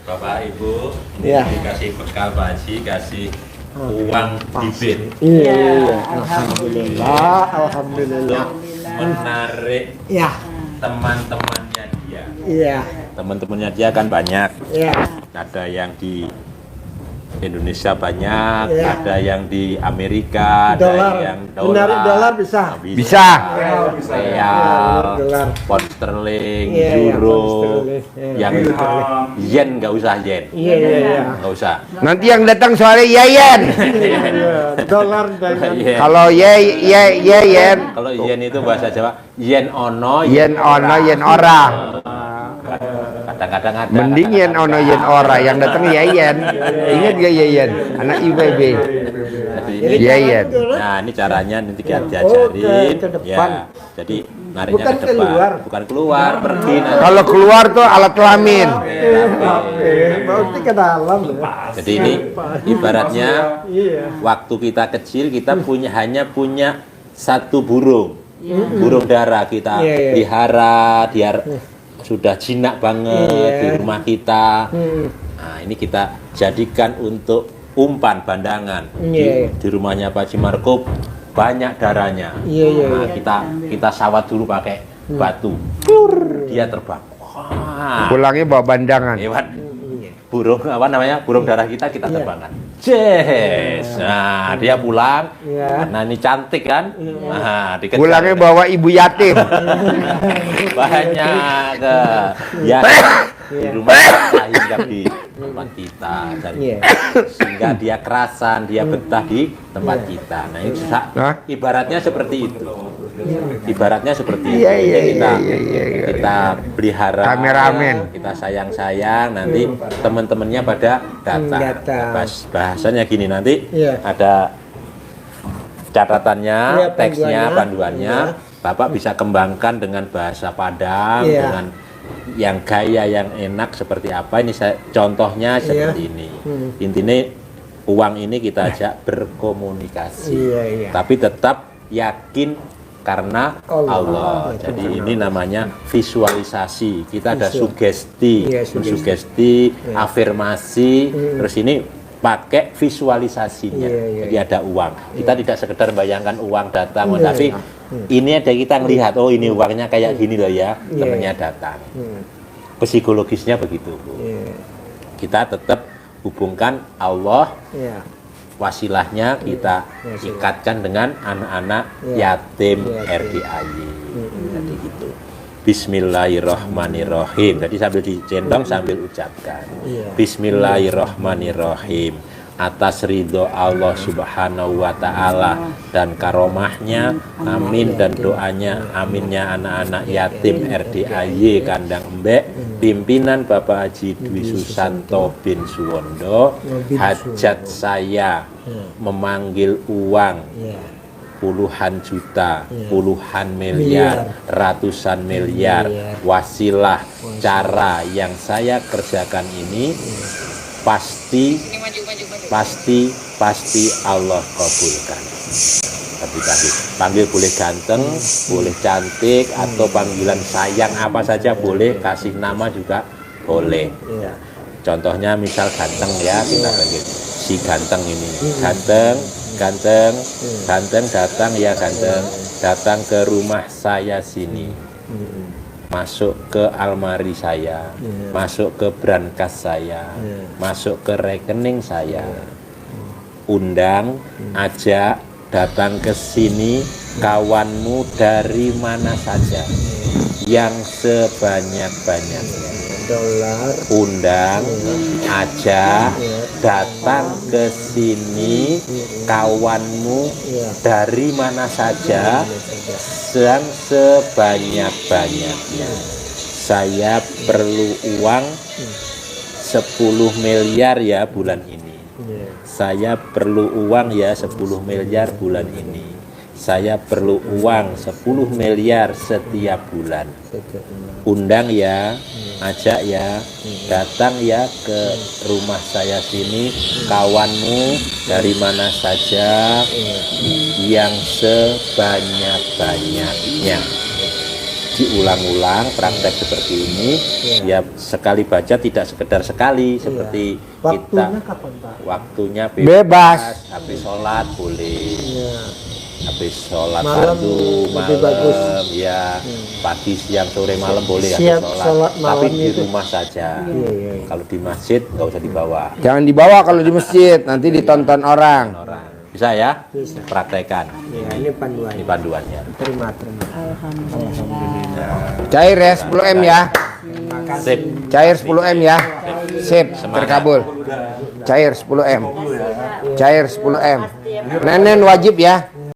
Bapak Ibu, Ya. dikasih bekal Pak Haji, kasih uang bibit Iya, alhamdulillah, alhamdulillah. menarik Ya, teman-temannya dia. iya, Teman-temannya dia kan banyak. iya. Ada yang di Indonesia banyak, Ya. ada yang di Amerika, Dolar. ada yang Menarik dolar bisa. Bisa. Real, Dolar. pound sterling, Iya, iya, euro, pound sterling. Iya. yang yen nggak usah yen, Iya, iya, iya. nggak usah. Nanti yang datang soalnya yen. Iya, dolar dan Yen. Kalau yen. Kalau yen itu bahasa Jawa, yen ono, Yen ono, yen ora. Kadang-kadang ada. Mending yen ono, yen ora. Yang datang yen. Ingat gak yen? Anak IPB. Jadi ini, Yen. nah ini caranya nanti kita Oh, diajarin. ke depan. Ya, jadi nariknya Bukan ke depan, keluar. bukan keluar, pergi nanti. Kalau keluar tuh alat kelamin. berarti ke dalam ya. Jadi ini ibaratnya Iya. waktu kita kecil kita hanya punya satu burung, burung dara kita Iya, iya. pelihara, dia sudah jinak banget Iya. di rumah kita. Hmm. Nah ini kita jadikan untuk umpan bandangan. Iya, iya. Di rumahnya Pak Haji Markup banyak darahnya. Iya, iya, Nah, iya. kita sawat dulu pakai batu. Tur, dia terbang. Wah, Pulangnya bawa bandangan. hebat. Burung apa namanya? Burung darah kita Iya. terbangkan. Yes. Nah, dia pulang. Iya. Nah, ini cantik kan? Nah, dikejar. Pulangnya bawa ibu yatim. banyak ke ya di rumah kita hinggap di tempat kita dan Iya. sehingga dia kerasan, dia betah di tempat kita. Nah, itu Hah? ibaratnya seperti itu. Ibaratnya seperti itu. Iya, iya, Jadi kita iya, iya, iya. kita pelihara, Kameramen. kita sayang-sayang, nanti teman-temannya pada datang. Datang. Bahasanya gini nanti Iya. ada catatannya, Iya, teksnya, panduannya. panduannya, Bapak bisa kembangkan dengan bahasa Padang, Iya. dengan yang gaya yang enak seperti apa. Ini saya contohnya seperti ini. Intinya uang ini kita ajak berkomunikasi, Iya, iya. tapi tetap yakin karena Allah. Allah. Itu Jadi ini namanya visualisasi. Kita ada sugesti, Iya, sugesti. sugesti, afirmasi. Terus ini pakai visualisasinya. Iya, iya, Jadi ada uang. Kita tidak sekedar bayangkan uang datang, Iya, tapi iya. ini ada kita melihat, oh ini uangnya kayak gini loh ya, Iya. temennya datang. Hmm. Psikologisnya begitu, Bu. Iya. Kita tetap hubungkan Allah, Iya. wasilahnya kita Wasilah. ikatkan dengan anak-anak Iya. yatim Iya. RDAY. Jadi gitu. Bismillahirrahmanirrahim. Jadi sambil dicendong sambil ucapkan. Iya. Bismillahirrahmanirrahim. Atas ridho Allah Subhanahu wa Ta'ala dan karomahnya, amin, dan doanya, aminnya anak-anak yatim RDAY Kandang Embek, pimpinan Bapak Haji Dwi Susanto bin Suwondo. Hajat saya memanggil uang Iya. puluhan juta, puluhan miliar, ratusan miliar, Miliar. wasilah cara yang saya kerjakan ini pasti Allah kabulkan. Tapi panggil boleh ganteng, boleh cantik, atau panggilan sayang apa saja boleh, kasih nama juga boleh. Iya. Contohnya misal ganteng ya, kita panggil si ganteng ini. Ganteng, ganteng, ganteng datang ya ganteng, datang ke rumah saya sini. masuk ke almari saya, masuk ke brankas saya, masuk ke rekening saya. Undang, ajak, datang ke sini kawanmu dari mana saja, yang sebanyak-banyaknya. Dolar. Undang, ajak, datang ke sini kawanmu dari mana saja, yang sebanyak-banyaknya. Saya perlu uang 10 miliar ya bulan ini. Saya perlu uang ya 10 miliar bulan ini. Saya perlu uang 10 miliar setiap bulan. Undang ya, ajak ya, datang ya ke rumah saya sini kawanmu dari mana saja, yang sebanyak-banyaknya. Diulang-ulang praktek seperti ini, ya sekali baca tidak sekedar sekali seperti kita. Waktunya kapan, Pak? Waktunya Bebas. Habis sholat boleh, habis sholat Malam fardu lebih bagus. malam, ya pagi siang sore malam boleh Siap habis sholat malam tapi di itu. rumah saja. Iya. Kalau di masjid nggak usah dibawa Jangan dibawa kalau di masjid, nanti ditonton orang. orang. Bisa ya? Bisa. Praktekan. Ya, ini panduan. Ini panduannya. Terima. Alhamdulillah. Cair ya 10 M ya. Sip. Cair 10 M ya. Sip, terkabul. Cair 10 M. Cair 10 M. Nenen wajib ya.